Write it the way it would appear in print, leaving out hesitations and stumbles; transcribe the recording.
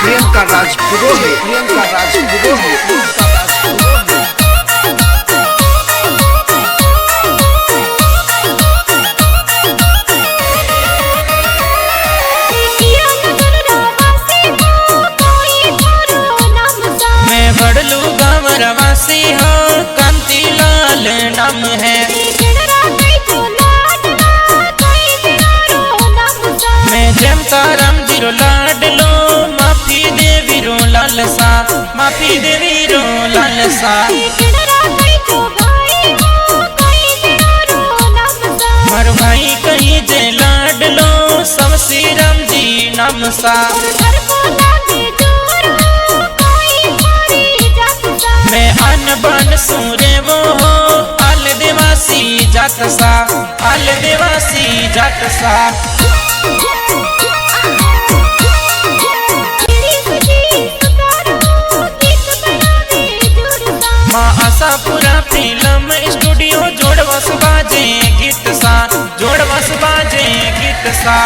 प्रियंका राज पुरोहित, प्रियंका राज पुरोहित, प्रियंका राज पुरोहित। मैं बड़लू गाँव रवासी हूँ, कांतीलाल नाम है। मैं जमता राम जीरो लाडलो, माफी देवी रो लालसा, माफी देवी रो लालसा। मर भाई कहीं जे लाडलो, सब श्री राम जी नाम सा। मैं अन बन सूरे वो हो, आल देवासी जात सा, आल देवासी जात सा। माँ आशापुरा फिल्म स्टूडियो जोड़वस बाजे गीत सा, जोड़वस बाजे गीत सा।